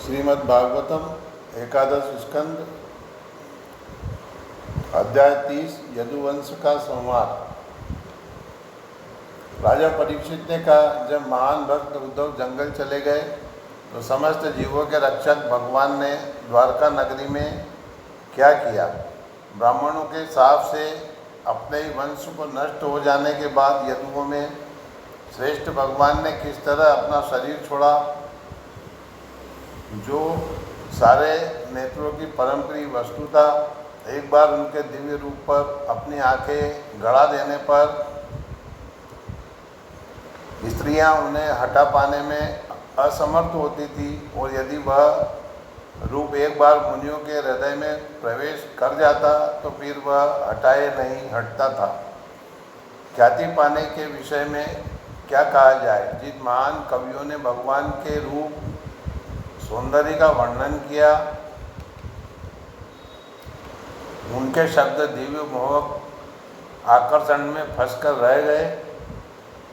श्रीमद् भागवतम एकादश स्कंद अध्याय 30 यदुवंश का संवाद। राजा परीक्षित ने कहा, जब महान भक्त उद्धव जंगल चले गए तो समस्त जीवों के रक्षक भगवान ने द्वारका नगरी में क्या किया। ब्राह्मणों के शाप से अपने ही वंश को नष्ट हो जाने के बाद यदुओं में श्रेष्ठ भगवान ने किस तरह अपना शरीर छोड़ा, जो सारे नेत्रों की परम प्रिय वस्तु था। एक बार उनके दिव्य रूप पर अपनी आंखें गड़ा देने पर स्त्रियां उन्हें हटा पाने में असमर्थ होती थी, और यदि वह रूप एक बार मुनियों के हृदय में प्रवेश कर जाता तो फिर वह हटाए नहीं हटता था। ख्याति पाने के विषय में क्या कहा जाए। जिन महान कवियों ने भगवान के रूप सौंदर्य का वर्णन किया, उनके शब्द दिव्य मोहक आकर्षण में फंसकर रह गए,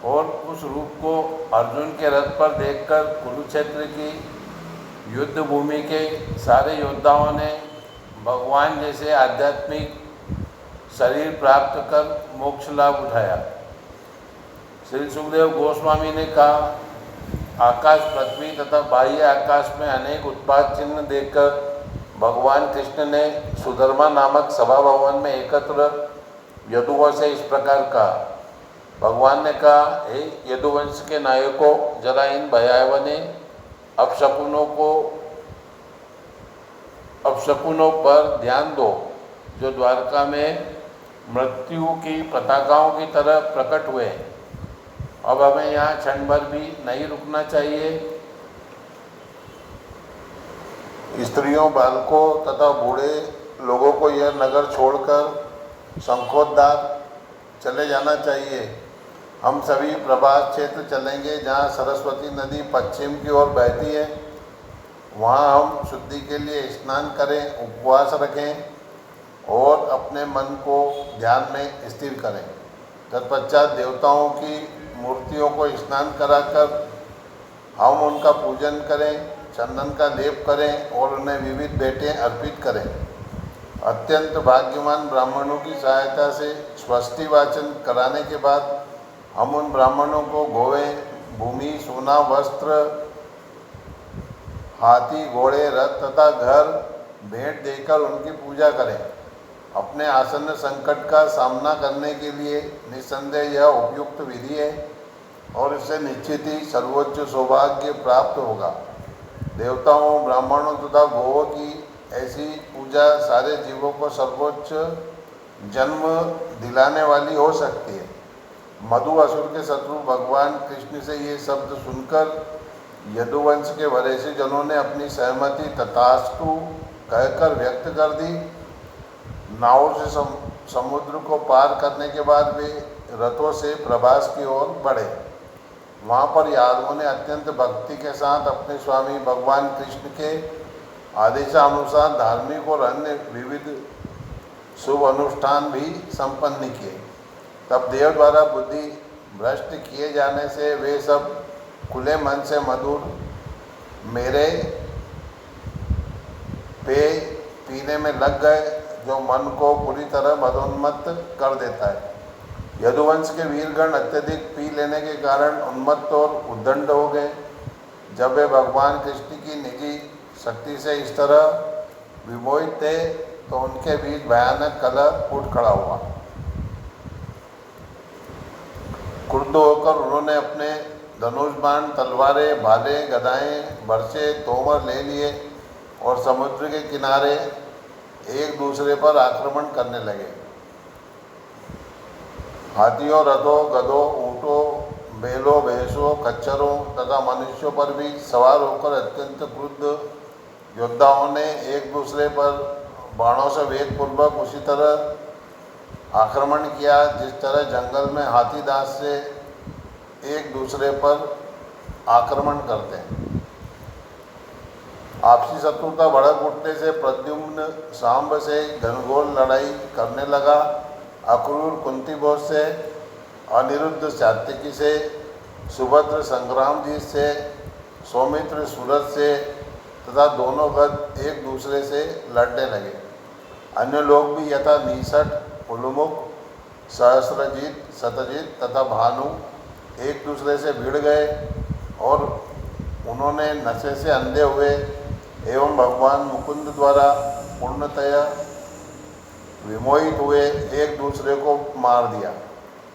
और उस रूप को अर्जुन के रथ पर देखकर कुरुक्षेत्र की युद्ध भूमि के सारे योद्धाओं ने भगवान जैसे आध्यात्मिक शरीर प्राप्त कर मोक्ष लाभ उठाया। श्री सुखदेव गोस्वामी ने कहा, आकाश, पृथ्वी तथा बाह्य आकाश में अनेक उत्पाद चिन्ह देखकर भगवान कृष्ण ने सुधर्मा नामक सभा भवन में एकत्र यदुओं से इस प्रकार कहा। भगवान ने कहा, हे यदुवंश के नायकों, जरा इन भयावने अपशकुनों पर ध्यान दो, जो द्वारका में मृत्यु की पताकाओं की तरह प्रकट हुए। अब हमें यहाँ क्षण भर भी नहीं रुकना चाहिए। स्त्रियों, बालकों तथा बूढ़े लोगों को यह नगर छोड़कर शंखोद्धार चले जाना चाहिए। हम सभी प्रभास क्षेत्र चलेंगे, जहाँ सरस्वती नदी पश्चिम की ओर बहती है। वहाँ हम शुद्धि के लिए स्नान करें, उपवास रखें और अपने मन को ध्यान में स्थिर करें। तत्पश्चात देवताओं की मूर्तियों को स्नान कराकर हम उनका पूजन करें, चंदन का लेप करें और उन्हें विविध भेंटें अर्पित करें। अत्यंत भाग्यवान ब्राह्मणों की सहायता से स्वस्ति वाचन कराने के बाद हम उन ब्राह्मणों को गौवें, भूमि, सोना, वस्त्र, हाथी, घोड़े, रथ तथा घर भेंट देकर उनकी पूजा करें। अपने आसन्न संकट का सामना करने के लिए निस्संदेह यह उपयुक्त विधि है, और इससे निश्चित ही सर्वोच्च सौभाग्य प्राप्त होगा। देवताओं, ब्राह्मणों तथा गौओं की ऐसी पूजा सारे जीवों को सर्वोच्च जन्म दिलाने वाली हो सकती है। मधु असुर के शत्रु भगवान कृष्ण से ये शब्द सुनकर यदुवंश के वरेशी जनों ने अपनी सहमति तथास्तु कहकर व्यक्त कर दी। नावों से समुद्र को पार करने के बाद वे रथों से प्रभास की ओर बढ़े। वहाँ पर यादवों ने अत्यंत भक्ति के साथ अपने स्वामी भगवान कृष्ण के आदेशानुसार धार्मिक और अन्य विविध शुभ अनुष्ठान भी संपन्न किए। तब देव द्वारा बुद्धि भ्रष्ट किए जाने से वे सब खुले मन से मधुर मेरे पेय पीने में लग गए, जो मन को पूरी तरह मदोन्मत्त कर देता है। यदुवंश के वीरगण अत्यधिक पी लेने के कारण उन्मत्त और उद्दंड हो गए। जब वे भगवान कृष्ण की निजी शक्ति से इस तरह विमोहित थे तो उनके बीच भयानक कलह उठ खड़ा हुआ। क्रुद्ध होकर उन्होंने अपने धनुष, बाण, तलवारें, भाले, गदाएं, बरछे, तोमर ले लिए और समुद्र के किनारे एक दूसरे पर आक्रमण करने लगे। हाथियों, रथों, गधों, ऊँटों, बैलों, भैंसों, खच्चरों तथा मनुष्यों पर भी सवार होकर अत्यंत क्रुद्ध योद्धाओं ने एक दूसरे पर बाणों से वेगपूर्वक उसी तरह आक्रमण किया, जिस तरह जंगल में हाथी दांत से एक दूसरे पर आक्रमण करते हैं। आपसी शत्रुता भड़क उठने से प्रद्युम्न सांब से घनघोर लड़ाई करने लगा। अक्रूर कुंती भोज से, अनिरुद्ध सात्यकी से, सुभद्र संग्राम जी से, सौमित्र सूरत से, तथा दोनों गज एक दूसरे से लड़ने लगे। अन्य लोग भी यथा नीसठ, उलमुख, सहस्रजीत, सतजीत तथा भानु एक दूसरे से भिड़ गए और उन्होंने नशे से अंधे हुए एवं भगवान मुकुंद द्वारा पूर्णतया विमोहित हुए एक दूसरे को मार दिया।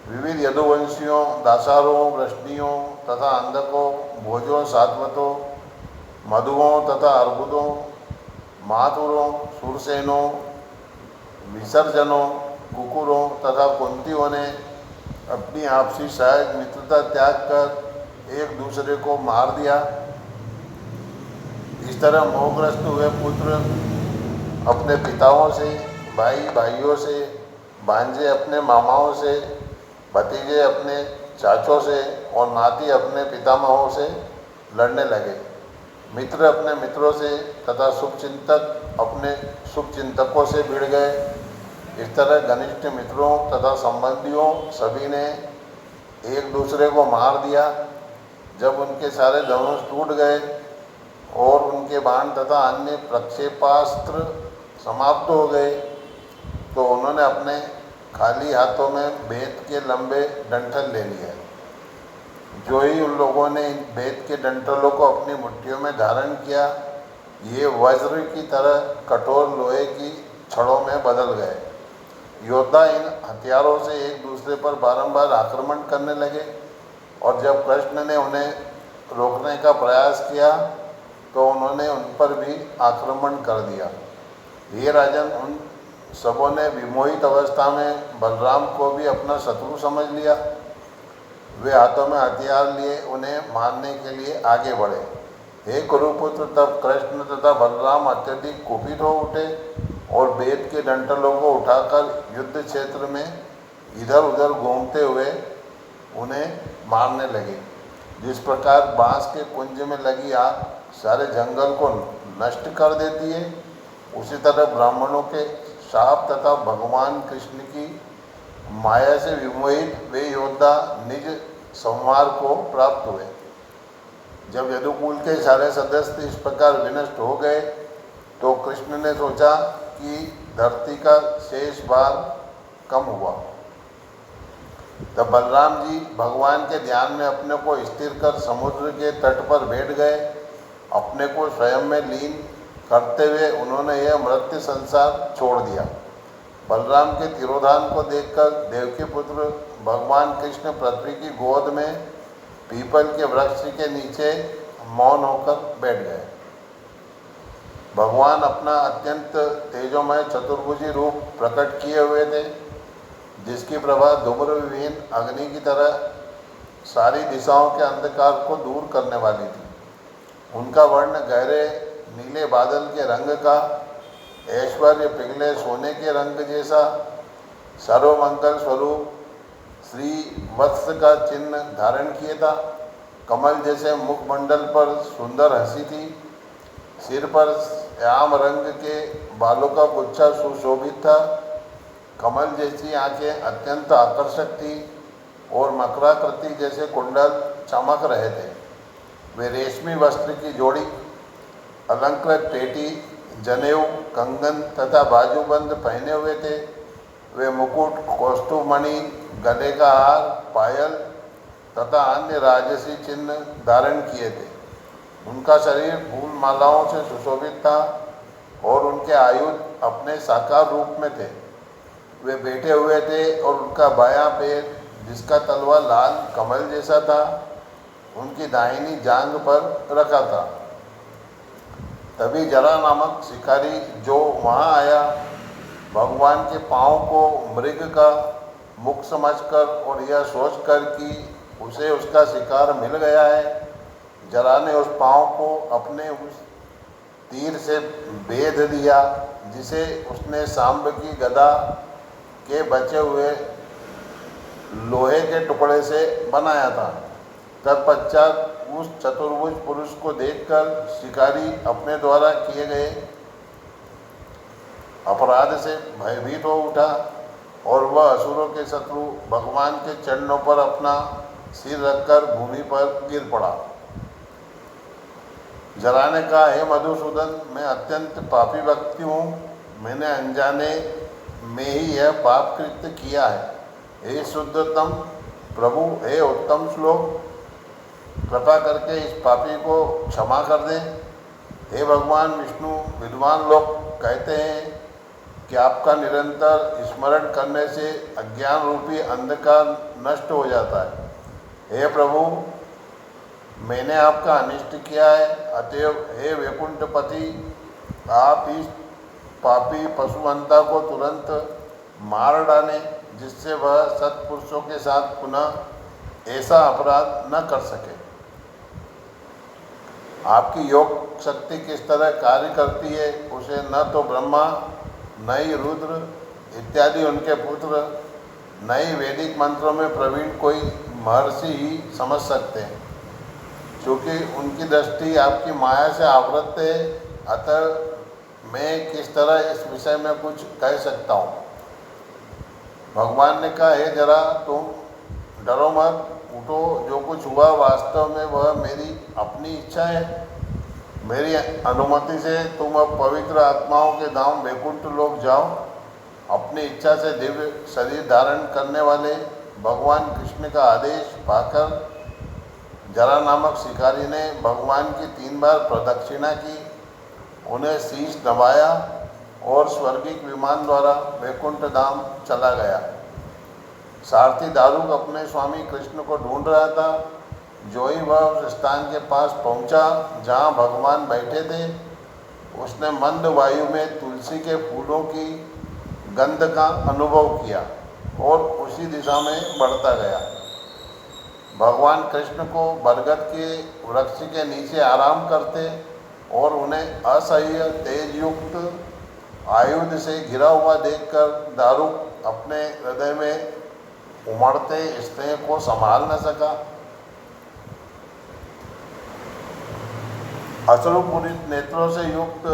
विविध यदुवंशियों, दासारों, वृष्णियों तथा अंधकों, भोजों, सात्वतों, मधुओं तथा अर्बुदों, मातुरों, सुरसेनों, विसर्जनों, कुकुरों तथा कुंतियों ने अपनी आपसी सहज मित्रता त्याग कर एक दूसरे को मार दिया। इस तरह मोहग्रस्त हुए पुत्र अपने पिताओं से, भाई भाइयों से, भांजे अपने मामाओं से, भतीजे अपने चाचों से और नाती अपने पितामहों से लड़ने लगे। मित्र अपने मित्रों से तथा शुभचिंतक अपने शुभचिंतकों से भिड़ गए। इस तरह घनिष्ठ मित्रों तथा संबंधियों सभी ने एक दूसरे को मार दिया। जब उनके सारे धनुष टूट गए और उनके बाण तथा अन्य प्रक्षेपास्त्र समाप्त हो गए तो उन्होंने अपने खाली हाथों में बेत के लंबे डंठल ले लिए। जो ही उन लोगों ने इन बेत के डंठलों को अपनी मुट्ठियों में धारण किया, ये वज्र की तरह कठोर लोहे की छड़ों में बदल गए। योद्धा इन हथियारों से एक दूसरे पर बारंबार आक्रमण करने लगे और जब कृष्ण ने उन्हें रोकने का प्रयास किया तो उन्होंने उन पर भी आक्रमण कर दिया। ये राजन, उन सबों ने विमोहित अवस्था में बलराम को भी अपना शत्रु समझ लिया। वे हाथों में हथियार लिए उन्हें मारने के लिए आगे बढ़े। हे कुरुपुत्र, तब कृष्ण तथा बलराम अत्यधिक कुपित हो उठे और बेत के डंठलों को उठाकर युद्ध क्षेत्र में इधर उधर घूमते हुए उन्हें मारने लगे। जिस प्रकार बांस के कुंज में लगी आग सारे जंगल को नष्ट कर देती है, उसी तरह ब्राह्मणों के शाप तथा भगवान कृष्ण की माया से विमोहित वे योद्धा निज संहार को प्राप्त हुए। जब यदुकुल के सारे सदस्य इस प्रकार विनष्ट हो गए तो कृष्ण ने सोचा कि धरती का शेष भार कम हुआ। तब बलराम जी भगवान के ध्यान में अपने को स्थिर कर समुद्र के तट पर बैठ गए। अपने को स्वयं में लीन करते हुए उन्होंने यह मृत्यु संसार छोड़ दिया। बलराम के तिरोधान को देखकर देवकी पुत्र भगवान कृष्ण पृथ्वी की गोद में पीपल के वृक्ष के नीचे मौन होकर बैठ गए। भगवान अपना अत्यंत तेजोमय चतुर्भुजी रूप प्रकट किए हुए थे, जिसकी प्रभा धूम्र विहीन अग्नि की तरह सारी दिशाओं के अंधकार को दूर करने वाली थी। उनका वर्ण गहरे नीले बादल के रंग का, ऐश्वर्य पिघले सोने के रंग जैसा, सर्वमंगल स्वरूप श्री वत्स का चिन्ह धारण किए था। कमल जैसे मुखमंडल पर सुंदर हंसी थी। सिर पर श्याम रंग के बालों का गुच्छा सुशोभित था। कमल जैसी आंखें अत्यंत आकर्षक थी और मकराकृति जैसे कुंडल चमक रहे थे। वे रेशमी वस्त्र की जोड़ी, अलंकृत पेटी, जनेऊ, कंगन तथा बाजूबंद पहने हुए थे। वे मुकुट, कौस्तुभमणि, गले का हार, पायल तथा अन्य राजसी चिन्ह धारण किए थे। उनका शरीर फूल मालाओं से सुशोभित था और उनके आयुध अपने साकार रूप में थे। वे बैठे हुए थे और उनका बायां पैर, जिसका तलवा लाल कमल जैसा था, उनकी दाहिनी जांघ पर रखा था। तभी जरा नामक शिकारी जो वहाँ आया, भगवान के पाँव को मृग का मुख समझकर और यह सोचकर कि उसे उसका शिकार मिल गया है, जरा ने उस पाँव को अपने उस तीर से बेध दिया जिसे उसने सांब की गदा के बचे हुए लोहे के टुकड़े से बनाया था। तत्पश्चात उस चतुर्भुज पुरुष को देखकर शिकारी अपने द्वारा किए गए अपराध से भयभीत हो उठा और वह असुरों के शत्रु भगवान के चरणों पर अपना सिर रखकर भूमि पर गिर पड़ा। जरा ने कहा, हे मधुसूदन, मैं अत्यंत पापी व्यक्ति हूँ, मैंने अनजाने में ही यह पाप कृत्य किया है। हे शुद्धतम प्रभु, हे उत्तम श्लोक, कृपा करके इस पापी को क्षमा कर दें। हे भगवान विष्णु, विद्वान लोग कहते हैं कि आपका निरंतर स्मरण करने से अज्ञान रूपी अंधकार नष्ट हो जाता है। हे प्रभु, मैंने आपका अनिष्ट किया है, अतएव हे वैकुंठपति, आप इस पापी पशुवंता को तुरंत मार डालें, जिससे वह सत्पुरुषों के साथ पुनः ऐसा अपराध न कर सके। आपकी योग शक्ति किस तरह कार्य करती है, उसे न तो ब्रह्मा, न ही रुद्र इत्यादि उनके पुत्र, न ही वैदिक मंत्रों में प्रवीण कोई महर्षि ही समझ सकते हैं, क्योंकि उनकी दृष्टि आपकी माया से आवृत है। अतः मैं किस तरह इस विषय में कुछ कह सकता हूँ। भगवान ने कहा, हे जरा, तुम डरो मत, उठो, जो कुछ हुआ वास्तव में वह मेरी अपनी इच्छा है। मेरी अनुमति से तुम अब पवित्र आत्माओं के धाम वैकुंठ लोक जाओ। अपनी इच्छा से दिव्य शरीर धारण करने वाले भगवान कृष्ण का आदेश पाकर जरा नामक शिकारी ने भगवान की 3 बार प्रदक्षिणा की, उन्हें शीश नवाया और स्वर्गिक विमान द्वारा वैकुंठ धाम चला गया। सारथी दारुक अपने स्वामी कृष्ण को ढूंढ रहा था। जो ही वह उस स्थान के पास पहुंचा जहां भगवान बैठे थे, उसने मंद वायु में तुलसी के फूलों की गंध का अनुभव किया और उसी दिशा में बढ़ता गया। भगवान कृष्ण को बरगद के वृक्ष के नीचे आराम करते और उन्हें असह्य तेज युक्त आयुध से घिरा हुआ देखकर दारुक अपने हृदय में उमड़ते स्नेह को संभाल न सका। अश्रुपूरित नेत्रों से युक्त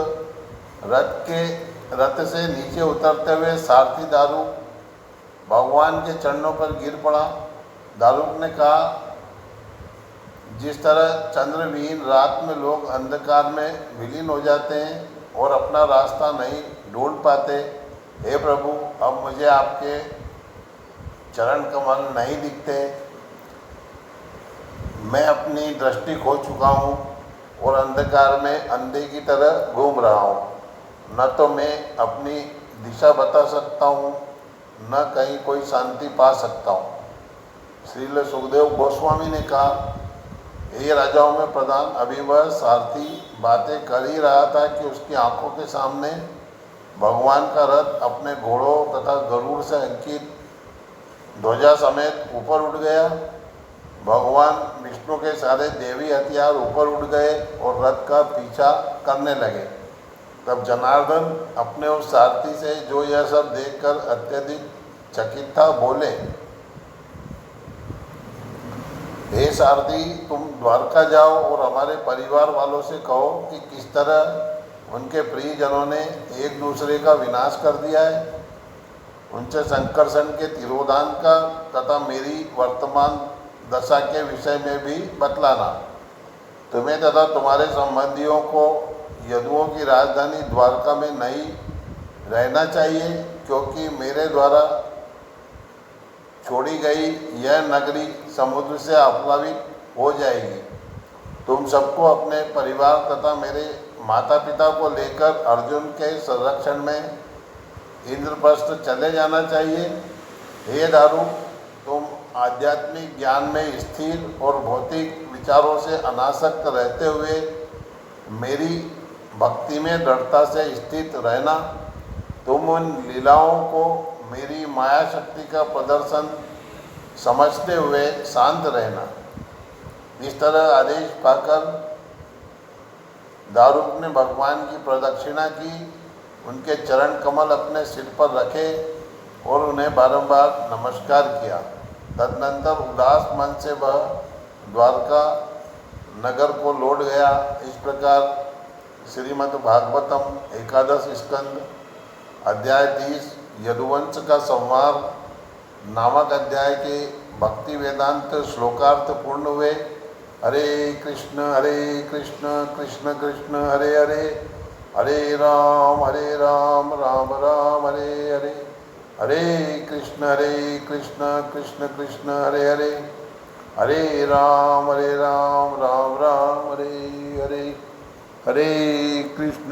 रथ से नीचे उतरते हुए सारथी दारुक भगवान के चरणों पर गिर पड़ा। दारुक ने कहा, जिस तरह चंद्रविहीन रात में लोग अंधकार में विलीन हो जाते हैं और अपना रास्ता नहीं ढूंढ पाते, हे प्रभु, अब मुझे आपके चरण कमल नहीं दिखते। मैं अपनी दृष्टि खो चुका हूँ और अंधकार में अंधे की तरह घूम रहा हूँ। न तो मैं अपनी दिशा बता सकता हूँ, न कहीं कोई शांति पा सकता हूँ। श्रील सुखदेव गोस्वामी ने कहा, हे राजाओं में प्रधान, अभी वह सारथी बातें कर ही रहा था कि उसकी आंखों के सामने भगवान का रथ अपने घोड़ों तथा गरुड़ से अंकित ध्वजा समेत ऊपर उड़ गया। भगवान विष्णु के सारे देवी हथियार ऊपर उड़ गए और रथ का पीछा करने लगे। तब जनार्दन अपने उस सारथी से, जो यह सब देखकर अत्यधिक चकित था, बोले, हे सारथी, तुम द्वारका जाओ और हमारे परिवार वालों से कहो कि किस तरह उनके प्रियजनों ने एक दूसरे का विनाश कर दिया है। उनसे संकर्षण के तिरोधान का तथा मेरी वर्तमान दशा के विषय में भी बतलाना। तुम्हें तथा तुम्हारे संबंधियों को यदुओं की राजधानी द्वारका में नहीं रहना चाहिए, क्योंकि मेरे द्वारा छोड़ी गई यह नगरी समुद्र से आप्लावित हो जाएगी। तुम सबको अपने परिवार तथा मेरे माता पिता को लेकर अर्जुन के संरक्षण में इंद्रप्रस्थ चले जाना चाहिए। हे दारू, तुम आध्यात्मिक ज्ञान में स्थिर और भौतिक विचारों से अनासक्त रहते हुए मेरी भक्ति में दृढ़ता से स्थित रहना। तुम उन लीलाओं को मेरी माया शक्ति का प्रदर्शन समझते हुए शांत रहना। इस तरह आदेश पाकर दारुक ने भगवान की प्रदक्षिणा की, उनके चरण कमल अपने सिर पर रखे और उन्हें बारंबार नमस्कार किया। तदनंतर उदास मन से वह द्वारका नगर को लौट गया। इस प्रकार श्रीमद् भागवतम एकादश स्कंद अध्याय 30 यदुवंश का संवाद नामक अध्याय के भक्ति वेदांत श्लोकार्थ पूर्ण हुए। हरे कृष्ण कृष्ण कृष्ण हरे हरे, हरे राम राम राम हरे हरे, हरे कृष्ण कृष्ण कृष्ण हरे हरे, हरे राम राम राम हरे हरे, हरे कृष्ण।